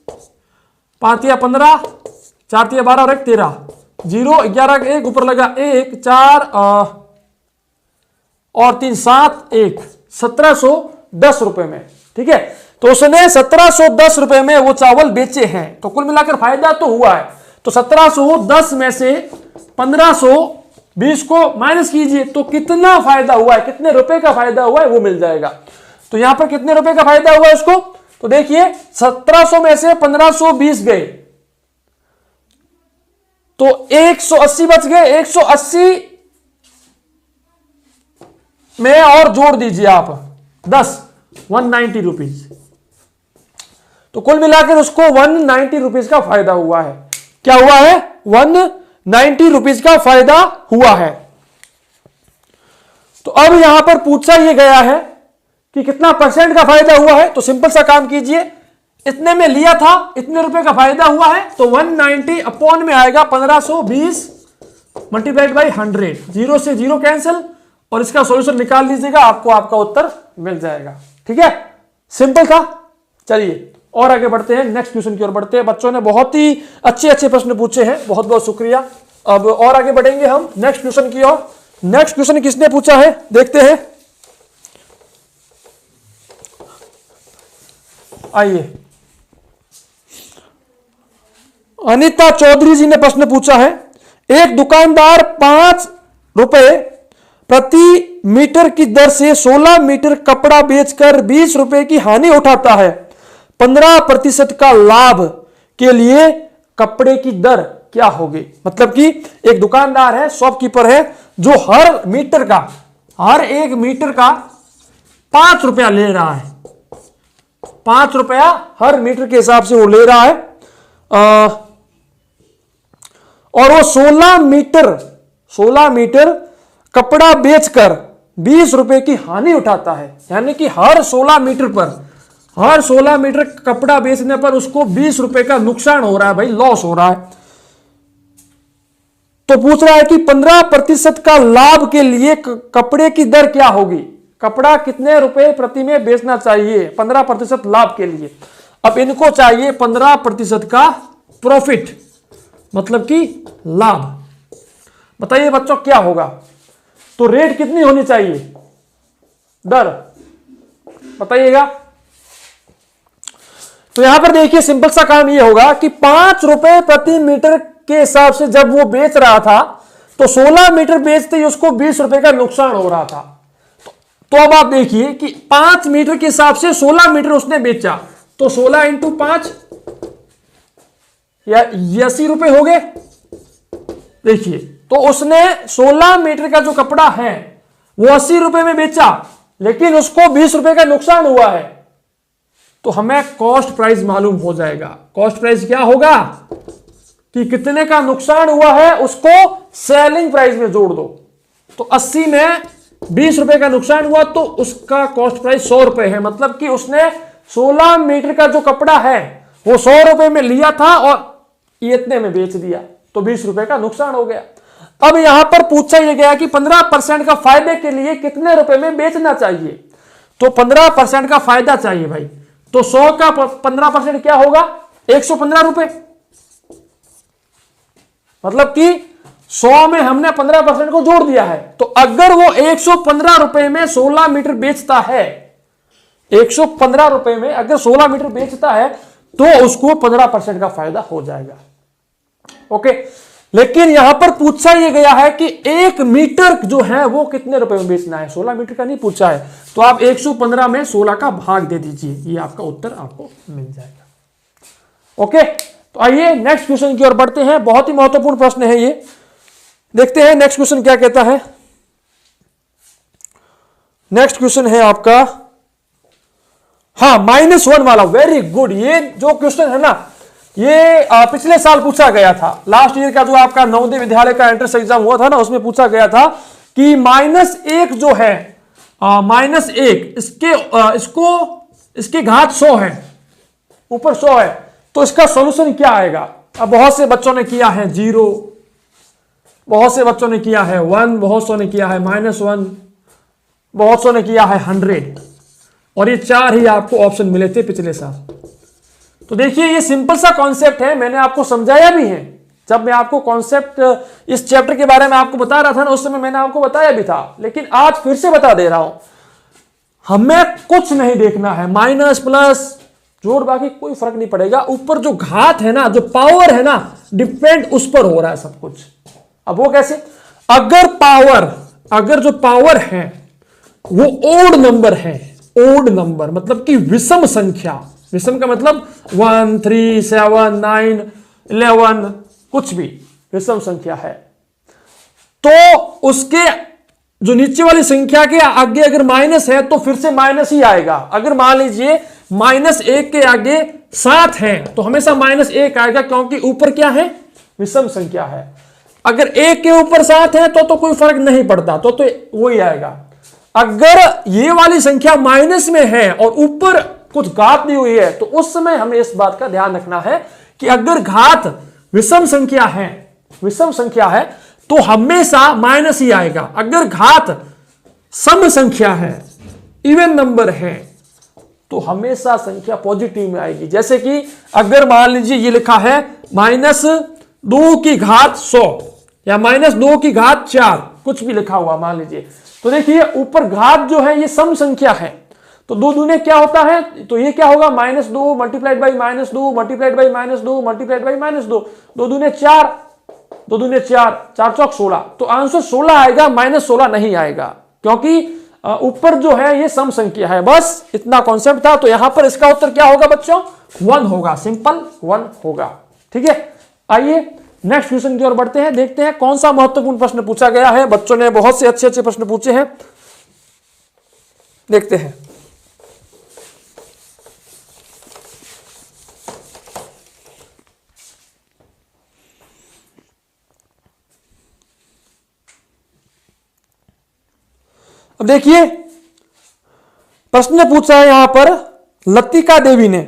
S1: 5 या 15, 4 या 12 और 1 13, 0 11 1 ऊपर लगा 1 4 और 3 7 1, 1710 रुपए में, ठीक है। तो उसने 1710 रुपए में वो चावल बेचे हैं। तो कुल मिलाकर फायदा तो हुआ है। तो 1710 में से 1520 को माइनस कीजिए, तो कितना फायदा हुआ है, कितने रुपए का फायदा हुआ है वो मिल जाएगा। तो यहां पर कितने रुपए का फायदा हुआ है उसको, तो देखिए 1700 में से 1520 गए, तो 180 बच गए। 180 में और जोड़ दीजिए आप 10, 190 रुपीज। तो कुल मिलाकर उसको 190 रुपीज का फायदा हुआ है। क्या हुआ है, 190 रुपीज का फायदा हुआ है। तो अब यहां पर पूछा यह गया है कि कितना परसेंट का फायदा हुआ है। तो सिंपल सा काम कीजिए, इतने में लिया था, इतने रुपए का फायदा हुआ है, तो 190 अपॉन में आएगा 1520 मल्टीप्लाइड बाई 100, 0 से 0 कैंसिल, और इसका सॉल्यूशन निकाल लीजिएगा, आपको आपका उत्तर मिल जाएगा। ठीक है, सिंपल था। चलिए और आगे बढ़ते हैं, नेक्स्ट क्वेश्चन की ओर बढ़ते हैं। बच्चों ने बहुत ही अच्छे अच्छे प्रश्न पूछे हैं, बहुत बहुत शुक्रिया। अब और आगे बढ़ेंगे हम नेक्स्ट क्वेश्चन की ओर। नेक्स्ट क्वेश्चन किसने पूछा है, देखते हैं। आइए, अनीता चौधरी जी ने प्रश्न पूछा है, एक दुकानदार 5 रुपए प्रति मीटर की दर से 16 मीटर कपड़ा बेचकर 20 रुपए की हानि उठाता है। 15% का लाभ के लिए कपड़े की दर क्या होगी। मतलब कि एक दुकानदार है, शॉपकीपर है, जो हर मीटर का, हर एक मीटर का 5 रुपया ले रहा है। 5 रुपया हर मीटर के हिसाब से वो ले रहा है, और वो 16 मीटर कपड़ा बेचकर 20 रुपए की हानि उठाता है। यानी कि हर 16 मीटर पर, हर 16 मीटर कपड़ा बेचने पर उसको 20 रुपए का नुकसान हो रहा है, भाई लॉस हो रहा है। तो पूछ रहा है कि 15% का लाभ के लिए कपड़े की दर क्या होगी, कपड़ा कितने रुपए प्रति में बेचना चाहिए 15% लाभ के लिए। अब इनको चाहिए 15% का प्रॉफिट, मतलब कि लाभ। बताइए बच्चों क्या होगा, तो रेट कितनी होनी चाहिए, दर बताइएगा। तो यहां पर देखिए सिंपल सा काम ये होगा कि 5 रुपए प्रति मीटर के हिसाब से जब वो बेच रहा था तो 16 मीटर बेचते ही उसको 20 रुपए का नुकसान हो रहा था। तो अब आप देखिए कि 5 मीटर के हिसाब से 16 मीटर उसने बेचा, तो 16 इंटू 5 या 80 रुपए हो गए। देखिए तो उसने 16 मीटर का जो कपड़ा है वो 80 रुपए में बेचा, लेकिन उसको 20 रुपए का नुकसान हुआ है। तो हमें कॉस्ट प्राइस मालूम हो जाएगा। कॉस्ट प्राइस क्या होगा कि कितने का नुकसान हुआ है उसको सेलिंग प्राइस में जोड़ दो। तो 80 में 20 रुपए का नुकसान हुआ तो उसका कॉस्ट प्राइस 100 रुपए है। मतलब कि उसने 16 मीटर का जो कपड़ा है वो 100 रुपए में लिया था और ये इतने में बेच दिया, तो 20 रुपए का नुकसान हो गया। अब यहां पर पूछा यह गया कि 15% का फायदे के लिए कितने रुपए में बेचना चाहिए। तो 15% का फायदा चाहिए भाई, तो 100 का 15% क्या होगा 115 रुपए। मतलब कि 100 में हमने 15% को जोड़ दिया है। तो अगर वो 115 रुपए में 16 मीटर बेचता है, 115 रुपए में अगर 16 मीटर बेचता है तो उसको 15% का फायदा हो जाएगा। ओके, लेकिन यहां पर पूछा यह गया है कि 1 मीटर जो है वो कितने रुपए में बेचना है, 16 मीटर का नहीं पूछा है। तो आप 115 में 16 का भाग दे दीजिए, ये आपका उत्तर आपको मिल जाएगा। ओके, तो आइए नेक्स्ट क्वेश्चन की ओर बढ़ते हैं। बहुत ही महत्वपूर्ण प्रश्न है ये, देखते हैं नेक्स्ट क्वेश्चन क्या कहता है। नेक्स्ट क्वेश्चन है आपका, हाँ -1 वाला, वेरी गुड। ये जो क्वेश्चन है ना ये पिछले साल पूछा गया था। लास्ट ईयर का जो आपका नवोदय विद्यालय का एंट्रेंस एग्जाम हुआ था ना, उसमें पूछा गया था कि -1 जो है -1 इसके घात 100 है, ऊपर 100 है, तो इसका सॉल्यूशन क्या आएगा। अब बहुत से बच्चों ने किया है 0, बहुत से बच्चों ने किया है 1, बहुत सौ ने किया है -1, बहुत सौ ने किया है 100, और ये 4 ही आपको ऑप्शन मिले थे पिछले साल। तो देखिए ये सिंपल सा कॉन्सेप्ट है, मैंने आपको समझाया भी है। जब मैं आपको कॉन्सेप्ट इस चैप्टर के बारे में आपको बता रहा था ना, उस समय मैंने आपको बताया भी था, लेकिन आज फिर से बता दे रहा हूं। हमें कुछ नहीं देखना है, माइनस प्लस जोड़ बाकी कोई फर्क नहीं पड़ेगा। ऊपर जो घात है ना, जो पावर है ना, डिपेंड उस पर हो रहा है सब कुछ। अब वो कैसे, अगर जो पावर है वो ओड नंबर है, ओड नंबर मतलब कि विषम संख्या, विषम का मतलब 1, 3, 7, 9, 11 कुछ भी विषम संख्या है, तो उसके जो नीचे वाली संख्या के आगे अगर माइनस है तो फिर से माइनस ही आएगा। अगर मान लीजिए -1 के आगे 7 है तो हमेशा -1 आएगा, क्योंकि ऊपर क्या है विषम संख्या है। अगर 1 के ऊपर 7 है तो कोई फर्क नहीं पड़ता, तो वही आएगा। अगर ये वाली संख्या माइनस में है और ऊपर कुछ घात दी हुई है तो उस समय हमें इस बात का ध्यान रखना है कि अगर घात विषम संख्या है तो हमेशा माइनस ही आएगा। अगर घात सम संख्या है, इवन नंबर है, तो हमेशा संख्या पॉजिटिव में आएगी। जैसे कि अगर मान लीजिए ये लिखा है -2 की घात 100 या -2 की घात 4, कुछ भी लिखा हुआ मान लीजिए, तो देखिए ऊपर घात जो है ये सम संख्या है, तो 2 दूने क्या होता है, तो ये क्या होगा -2 multiplied by -2 multiplied by -2 multiplied by -2, 2 दूने 4, 2 दूने 4, 4 चौक 16, तो आंसर 16 आएगा, -16 नहीं आएगा, क्योंकि ऊपर जो है ये सम संख्या है। बस इतना कॉन्सेप्ट था। तो यहां पर इसका उत्तर क्या होगा बच्चों, 1 होगा, सिंपल 1 होगा। ठीक है, आइए नेक्स्ट क्वेश्चन की ओर बढ़ते हैं, देखते हैं कौन सा महत्वपूर्ण प्रश्न पूछा गया है। बच्चों ने बहुत से अच्छे अच्छे प्रश्न पूछे हैं, देखते हैं। अब देखिए प्रश्न पूछा है यहां पर लतिका देवी ने,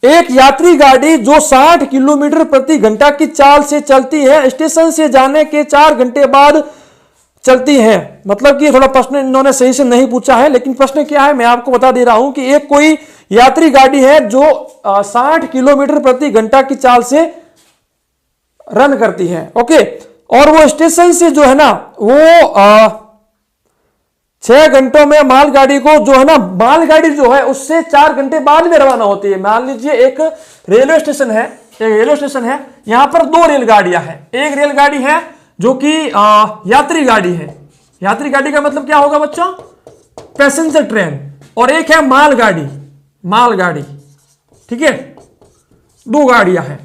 S1: एक यात्री गाड़ी जो 60 किलोमीटर प्रति घंटा की चाल से चलती है, स्टेशन से जाने के 4 घंटे बाद चलती है। मतलब कि थोड़ा प्रश्न इन्होंने सही से नहीं पूछा है, लेकिन प्रश्न क्या है मैं आपको बता दे रहा हूं कि एक कोई यात्री गाड़ी है जो 60 किलोमीटर प्रति घंटा की चाल से रन करती है। ओके, और वो स्टेशन से जो है ना वो 6 घंटों में मालगाड़ी को जो है ना, मालगाड़ी जो है उससे 4 घंटे बाद में रवाना होती है। मान लीजिए एक रेलवे स्टेशन है, यहां पर 2 रेलगाड़ियां हैं। एक रेलगाड़ी है जो कि यात्री गाड़ी है, यात्री गाड़ी का मतलब क्या होगा बच्चों, पैसेंजर ट्रेन, और एक है मालगाड़ी, ठीक है, 2 गाड़ियां हैं।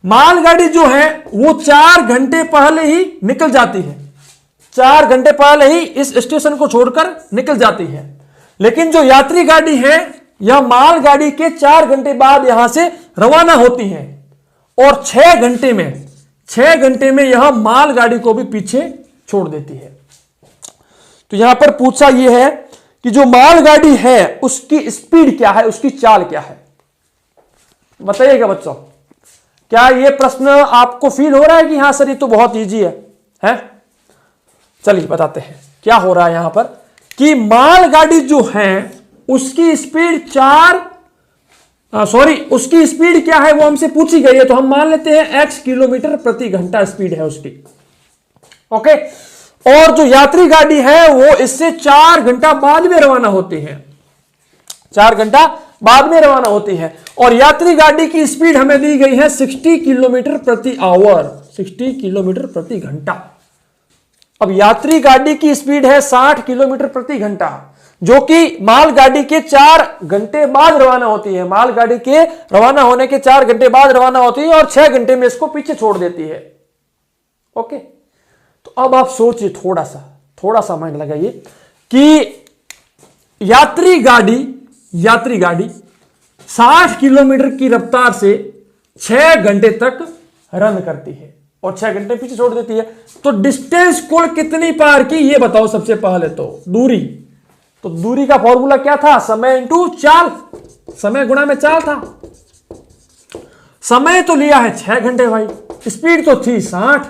S1: मालगाड़ी जो है वो 4 घंटे पहले ही निकल जाती है, 4 घंटे पहले ही इस स्टेशन को छोड़कर निकल जाती है। लेकिन जो यात्री गाड़ी है यह मालगाड़ी के 4 घंटे बाद यहां से रवाना होती है, और 6 घंटे में यह मालगाड़ी को भी पीछे छोड़ देती है। तो यहां पर पूछा यह है कि जो मालगाड़ी है उसकी स्पीड क्या है, उसकी चाल क्या है, बताइएगा बच्चों। क्या यह प्रश्न आपको फील हो रहा है कि हां सर ये तो बहुत इजी है? चलिए बताते हैं क्या हो रहा है यहां पर, कि मालगाड़ी जो है उसकी स्पीड उसकी स्पीड क्या है वो हमसे पूछी गई है, तो हम मान लेते हैं x किलोमीटर प्रति घंटा स्पीड है उसकी, ओके। और जो यात्री गाड़ी है वो इससे 4 घंटा बाद में रवाना होती है, 4 घंटा बाद में रवाना होती है, और यात्री गाड़ी की स्पीड हमें दी गई है 60 किलोमीटर प्रति आवर, 60 किलोमीटर प्रति घंटा। अब यात्री गाड़ी की स्पीड है 60 किलोमीटर प्रति घंटा, जो कि मालगाड़ी के 4 घंटे बाद रवाना होती है, मालगाड़ी के रवाना होने के 4 घंटे बाद रवाना होती है, और 6 घंटे में इसको पीछे छोड़ देती है, ओके। तो अब आप सोचिए, थोड़ा सा माइंड लगाइए कि यात्री गाड़ी 60 किलोमीटर की रफ्तार से 6 घंटे तक रन करती है और 6 घंटे पीछे छोड़ देती है। तो डिस्टेंस कुल कितनी पार की ये बताओ सबसे पहले, तो दूरी का फॉर्मूला क्या था, समय इंटू चाल, समय गुणा में चाल था। समय तो लिया है 6 घंटे भाई, स्पीड तो थी 60,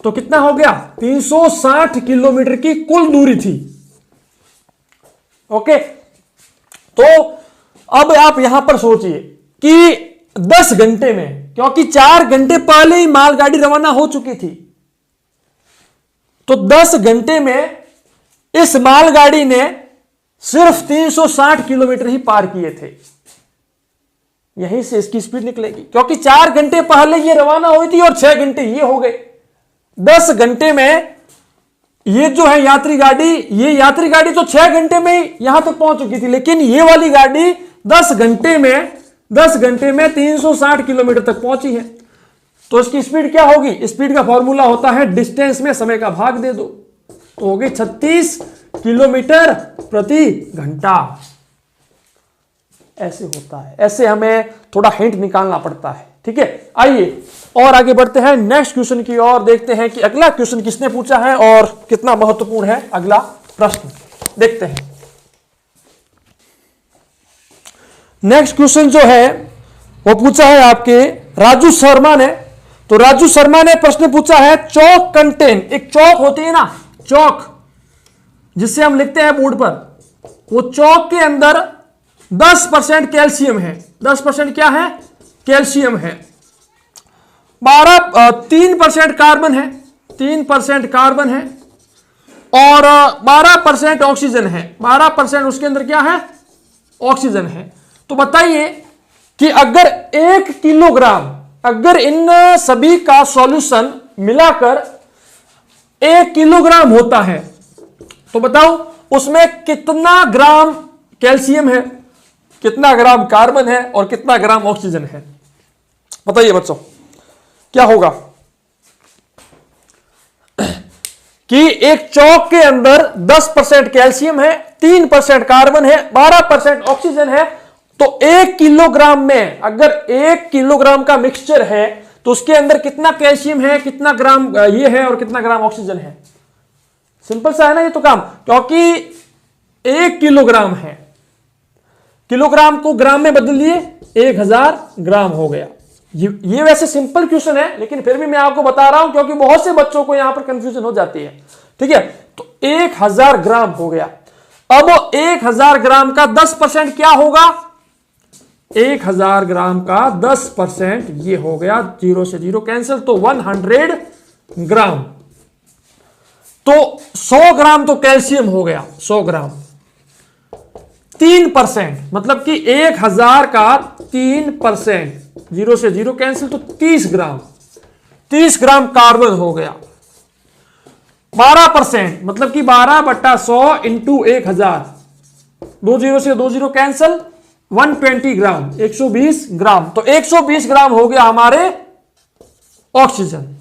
S1: तो कितना हो गया, 360 किलोमीटर की कुल दूरी थी, ओके। तो अब आप यहां पर सोचिए कि 10 घंटे में, क्योंकि 4 घंटे पहले ही मालगाड़ी रवाना हो चुकी थी, तो 10 घंटे में इस मालगाड़ी ने सिर्फ 360 किलोमीटर ही पार किए थे। यहीं से इसकी स्पीड निकलेगी, क्योंकि 4 घंटे पहले ये रवाना हुई थी और 6 घंटे ये हो गए। 10 घंटे में ये जो है यात्री गाड़ी तो 6 घंटे में ही यहां तक पहुंच चुकी थी, लेकिन ये वाली गाड़ी 10 घंटे में 360 किलोमीटर तक पहुंची है। तो इसकी स्पीड क्या होगी, स्पीड का फॉर्मूला होता है डिस्टेंस में समय का भाग दे दो, तो हो गई 36 किलोमीटर प्रति घंटा। ऐसे होता है, ऐसे हमें थोड़ा हिंट निकालना पड़ता है, ठीक है। आइए और आगे बढ़ते हैं नेक्स्ट क्वेश्चन की ओर, देखते हैं कि अगला क्वेश्चन किसने पूछा है और कितना महत्वपूर्ण है अगला प्रश्न, देखते हैं। नेक्स्ट क्वेश्चन जो है वो पूछा है आपके राजू शर्मा ने। तो राजू शर्मा ने प्रश्न पूछा है, चौक कंटेन, एक चौक होती है ना, चौक जिससे हम लिखते हैं बोर्ड पर, वो चौक के अंदर 10% कैल्शियम है। 10% क्या है, कैल्शियम है। 3% कार्बन है, 3% कार्बन है, और 12% ऑक्सीजन है। 12% उसके अंदर क्या है, ऑक्सीजन है। तो बताइए कि अगर 1 किलोग्राम, अगर इन सभी का सॉल्यूशन मिलाकर 1 किलोग्राम होता है, तो बताओ उसमें कितना ग्राम कैल्शियम है, कितना ग्राम कार्बन है और कितना ग्राम ऑक्सीजन है। बताइए बच्चों क्या होगा कि एक चौक के अंदर 10% कैल्शियम है, 3% कार्बन है, 12% ऑक्सीजन है। तो 1 किलोग्राम में अगर 1 किलोग्राम का मिक्सचर है तो उसके अंदर कितना कैल्शियम है, कितना ग्राम ये है और कितना ग्राम ऑक्सीजन है। सिंपल सा है ना ये तो काम, क्योंकि 1 किलोग्राम है, किलोग्राम को ग्राम में बदल दिए 1000 ग्राम हो गया। ये वैसे सिंपल क्वेश्चन है, लेकिन फिर भी मैं आपको बता रहा हूं क्योंकि बहुत से बच्चों को यहां पर कंफ्यूजन हो जाती है, ठीक है। तो 1000 ग्राम हो गया। अब 1000 ग्राम का 10% क्या होगा, 1000 ग्राम का 10% ये हो गया, 0 से 0 कैंसिल, तो 100 ग्राम। तो 100 ग्राम तो कैल्शियम हो गया, 100 ग्राम। 3% मतलब कि 1000 का 3%, 0 से 0 कैंसिल, तो 30 ग्राम, 30 ग्राम कार्बन हो गया। 12% मतलब कि 12/100 इंटू 1000, 2 0 से 2 0 कैंसिल, 120 ग्राम, 120 ग्राम। तो 120 ग्राम हो गया हमारे ऑक्सीजन।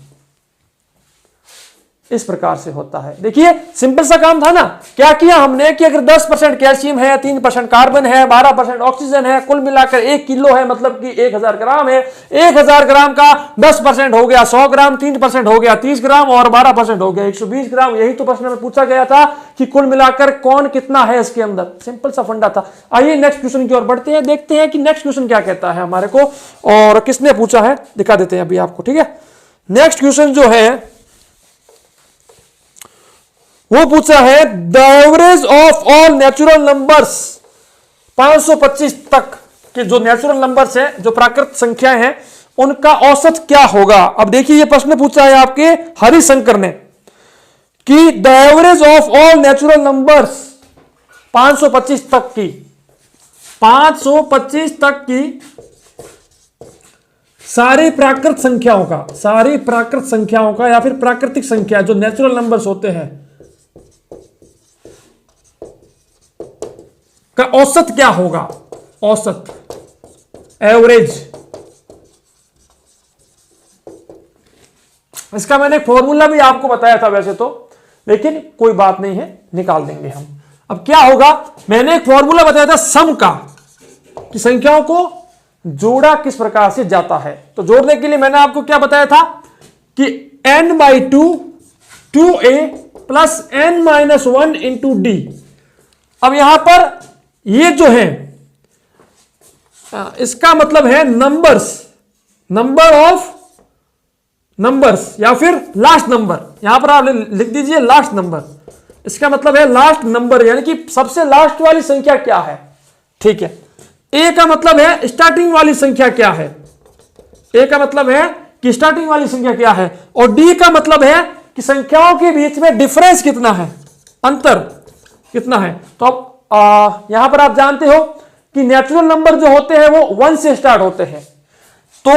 S1: इस प्रकार से होता है। देखिए सिंपल सा काम था ना। क्या किया हमने कि अगर 10% कैल्शियम है, 3% कार्बन है, 12% ऑक्सीजन है, कुल मिलाकर 1 किलो है, मतलब कि 1000 ग्राम है। 1000 ग्राम का 10% हो गया 100 ग्राम, 3% हो गया 30 ग्राम और 12% हो गया 120 ग्राम। यही तो प्रश्न में पूछा गया था कि कुल मिलाकर कौन कितना है इसके अंदर। सिंपल सा फंडा था। आइए नेक्स्ट क्वेश्चन की ओर बढ़ते हैं, देखते हैं कि नेक्स्ट क्वेश्चन क्या कहता है हमारे को और किसने पूछा है, दिखा देते हैं अभी आपको। ठीक है, नेक्स्ट क्वेश्चन जो है वो पूछा है the average of all natural numbers. 525 तक के जो नेचुरल नंबर्स हैं, जो प्राकृत संख्याएं हैं, उनका औसत क्या होगा। अब देखिए ये प्रश्न पूछा है आपके हरिशंकर ने कि the average of all natural numbers 525 तक की, 525 तक की सारी प्राकृत संख्याओं का, सारी प्राकृत संख्याओं का या फिर प्राकृतिक संख्या जो नेचुरल नंबर्स होते हैं का औसत क्या होगा। औसत, एवरेज। इसका मैंने फॉर्मूला भी आपको बताया था वैसे तो, लेकिन कोई बात नहीं है, निकाल देंगे हम। अब क्या होगा, मैंने एक फॉर्मूला बताया था सम का, कि संख्याओं को जोड़ा किस प्रकार से जाता है। तो जोड़ने के लिए मैंने आपको क्या बताया था कि n/2 2a plus n-1 into D. अब यहां पर ये जो है इसका मतलब है नंबर्स, नंबर ऑफ नंबर्स या फिर लास्ट नंबर। यहां पर आप लिख दीजिए लास्ट नंबर। इसका मतलब है लास्ट नंबर, यानी कि सबसे लास्ट वाली संख्या क्या है। ठीक है, ए का मतलब है स्टार्टिंग वाली संख्या क्या है, ए का मतलब है कि स्टार्टिंग वाली संख्या क्या है, और डी का मतलब है कि संख्याओं के बीच में डिफरेंस कितना है, अंतर कितना है। तो अब यहां पर आप जानते हो कि नेचुरल नंबर जो होते हैं वो 1 से स्टार्ट होते हैं, तो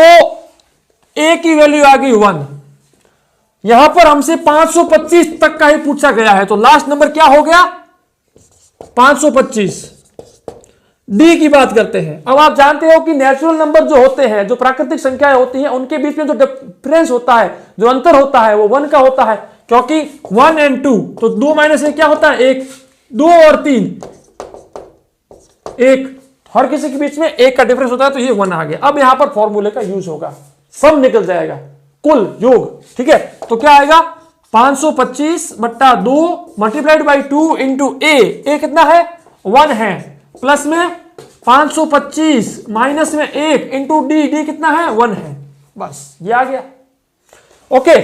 S1: ए की वैल्यू आ गई 1। यहां पर हमसे 525 तक का ही पूछा गया है, तो लास्ट नंबर क्या हो गया 525। डी की बात करते हैं। अब आप जानते हो कि नेचुरल नंबर जो होते हैं, जो प्राकृतिक संख्याएं होती हैं, उनके बीच में जो डिफरेंस होता है, जो अंतर होता है, वो 1 का होता है, क्योंकि 1 और 2, तो 2 माइनस 1 क्या होता है 1, 2 और 3 1, हर किसी के बीच में 1 का डिफरेंस होता है, तो ये 1 आ गया। अब यहां पर फॉर्मूले का यूज होगा, सम निकल जाएगा, कुल योग। ठीक है, तो क्या आएगा 525/2 मल्टीप्लाइड बाई 2 इंटू ए कितना है 1 है, प्लस में 525 माइनस में 1 इंटू डी कितना है 1 है। बस ये आ गया। ओके,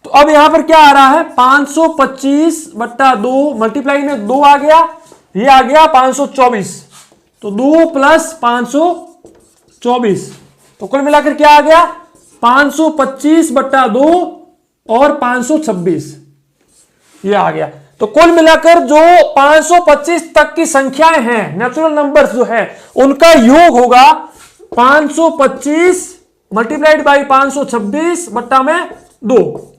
S1: तो अब यहां पर क्या आ रहा है 525/2 मल्टीप्लाई में 2 आ गया, ये आ गया 524, तो 2 प्लस 524, तो कुल मिलाकर क्या आ गया 525/2 और 526, ये आ गया। तो कुल मिलाकर जो 525 तक की संख्याएं हैं, नेचुरल नंबर्स जो है, उनका योग होगा 525 मल्टीप्लाइड बाई 526 बट्टा में 2।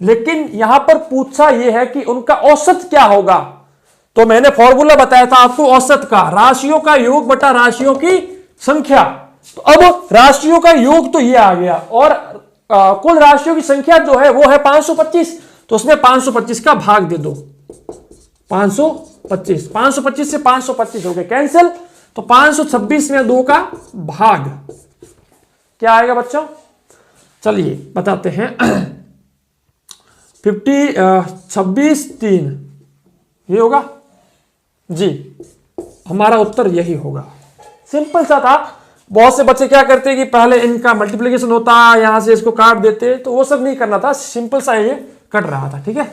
S1: लेकिन यहां पर पूछा यह है कि उनका औसत क्या होगा। तो मैंने फॉर्मूला बताया था आपको औसत का, राशियों का योग बटा राशियों की संख्या। तो अब राशियों का योग तो ये आ गया, और कुल राशियों की संख्या जो है वो है 525, तो उसमें 525 का भाग दे दो, 525 से 525 हो गए कैंसिल, तो 526 में 2 का भाग क्या आएगा बच्चों, चलिए बताते हैं 26 3 ये होगा जी, हमारा उत्तर यही होगा। सिंपल सा था। बहुत से बच्चे क्या करते हैं कि पहले इनका मल्टीप्लिकेशन होता, यहां से इसको काट देते, तो वो सब नहीं करना था, सिंपल सा ये कट रहा था। ठीक है,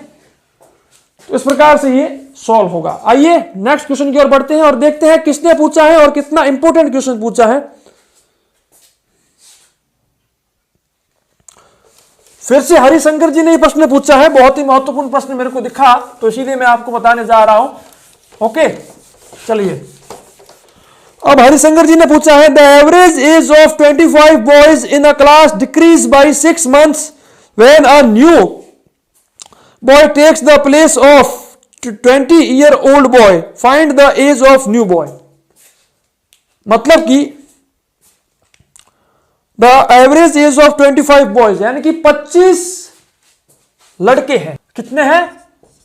S1: तो इस प्रकार से ये सॉल्व होगा। आइए नेक्स्ट क्वेश्चन की ओर बढ़ते हैं और देखते हैं किसने पूछा है और कितना इंपॉर्टेंट क्वेश्चन पूछा है। फिर से हरिशंकर जी ने प्रश्न पूछा है, बहुत ही महत्वपूर्ण प्रश्न मेरे को दिखा, तो इसीलिए मैं आपको बताने जा रहा हूं। ओके, चलिए अब हरिशंकर जी ने पूछा है, the average age of 25 boys in a class decreases by 6 months when a new boy takes the place of 20-year-old boy, find the age of new boy. मतलब कि the average age of 25 boys, यानी कि 25 लड़के हैं। कितने हैं?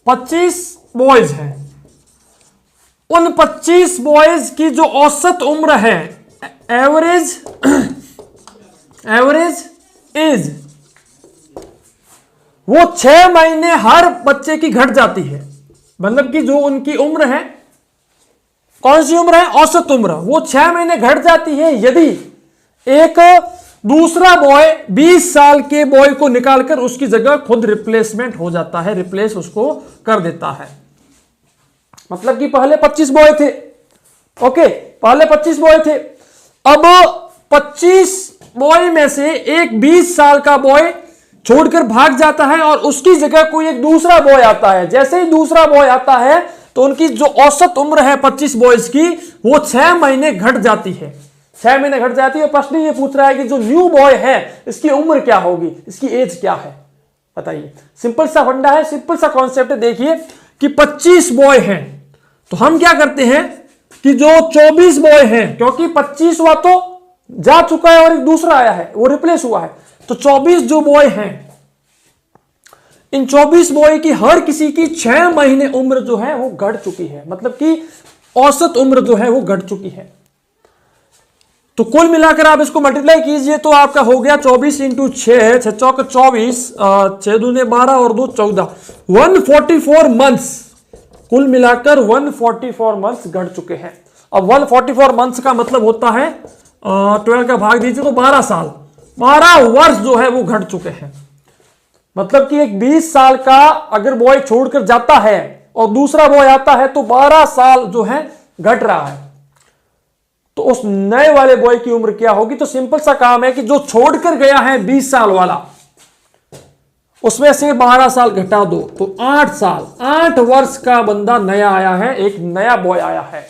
S1: 25 बॉयज हैं। उन 25 बॉयज की जो औसत उम्र है, एवरेज एज, वो 6 महीने हर बच्चे की घट जाती है। मतलब कि जो उनकी उम्र है, कौन सी उम्र है? औसत उम्र, वो 6 महीने घट जाती है यदि एक दूसरा बॉय 20 साल के बॉय को निकालकर उसकी जगह खुद रिप्लेसमेंट हो जाता है, रिप्लेस उसको कर देता है। मतलब कि पहले 25 बॉय थे, ओके, पहले 25 बॉय थे, अब 25 बॉय में से एक 20 साल का बॉय छोड़कर भाग जाता है और उसकी जगह कोई एक दूसरा बॉय आता है। जैसे ही दूसरा बॉय आता है तो उनकी जो औसत उम्र है 25 बॉयज की, वो 6 महीने घट जाती है, 6 महीने घट जाती है। प्रश्न ये पूछ रहा है कि जो न्यू बॉय है इसकी उम्र क्या होगी, इसकी एज क्या है, बताइए। सिंपल सा फंडा है, सिंपल सा कॉन्सेप्ट है। देखिए कि 25 बॉय हैं तो हम क्या करते हैं कि जो 24 बॉय हैं, क्योंकि 25वां तो जा चुका है और एक दूसरा आया है, वो रिप्लेस हुआ है, तो 24 जो बॉय हैं, इन 24 बॉय की हर किसी की 6 महीने उम्र जो है वो घट चुकी है। मतलब कि औसत उम्र जो है वो घट चुकी है। तो कुल मिलाकर आप इसको मल्टीप्लाई कीजिए तो आपका हो गया 24 इंटू 6, 6 चौक 24, 6 दूने 12 और 2 14, 144 मंथ्स, कुल मिलाकर 144 मंथ्स घट चुके हैं। अब 144 मंथ्स का मतलब होता है 12 का भाग दीजिए तो 12 साल, 12 वर्ष जो है वो घट चुके हैं। मतलब कि एक 20 साल का अगर बॉय छोड़कर जाता है और दूसरा बॉय आता है तो 12 साल जो है घट रहा है। तो उस नए वाले बॉय की उम्र क्या होगी? तो सिंपल सा काम है कि जो छोड़कर गया है 20 साल वाला, उसमें से 12 साल घटा दो तो 8 साल, 8 वर्ष का बंदा नया आया है, एक नया बॉय आया है।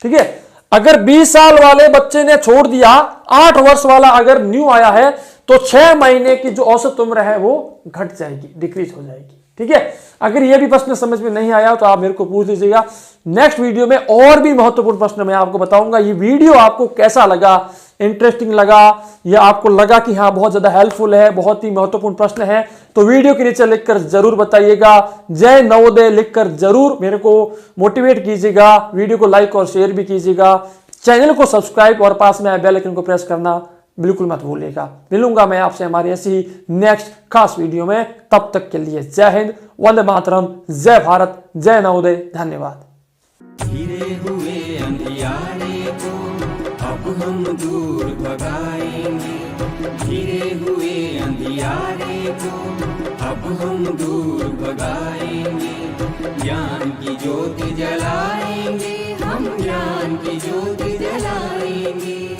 S1: ठीक है, अगर 20 साल वाले बच्चे ने छोड़ दिया, 8 वर्ष वाला अगर न्यू आया है, तो 6 महीने की जो औसत उम्र है वो घट जाएगी, डिक्रीज हो जाएगी। ठीक है, अगर ये भी प्रश्न समझ में नहीं आया तो आप मेरे को पूछ लीजिएगा। नेक्स्ट वीडियो में और भी महत्वपूर्ण प्रश्न मैं आपको बताऊंगा। ये वीडियो आपको कैसा लगा, इंटरेस्टिंग लगा, या आपको लगा कि हाँ बहुत ज्यादा हेल्पफुल है, बहुत ही महत्वपूर्ण प्रश्न है, तो वीडियो के नीचे लिखकर जरूर बताइएगा। जय नवोदय लिखकर जरूर मेरे को मोटिवेट कीजिएगा। वीडियो को लाइक और शेयर भी कीजिएगा, चैनल को सब्सक्राइब और पास में बेल आइकन को प्रेस करना बिल्कुल मत भूलिएगा। मिलूंगा मैं आपसे हमारी ऐसी नेक्स्ट खास वीडियो में। तब तक के लिए जय हिंद, वंदे मातरम, जय भारत, जय नवोदय, धन्यवाद।
S2: घिरे हुए अंधियारे को अब हम दूर भगाएंगे, घिरे हुए अंधियारे को अब हम दूर भगाएंगे, ज्ञान की ज्योति जलाएंगे, हम ज्ञान की ज्योति जलाएंगे।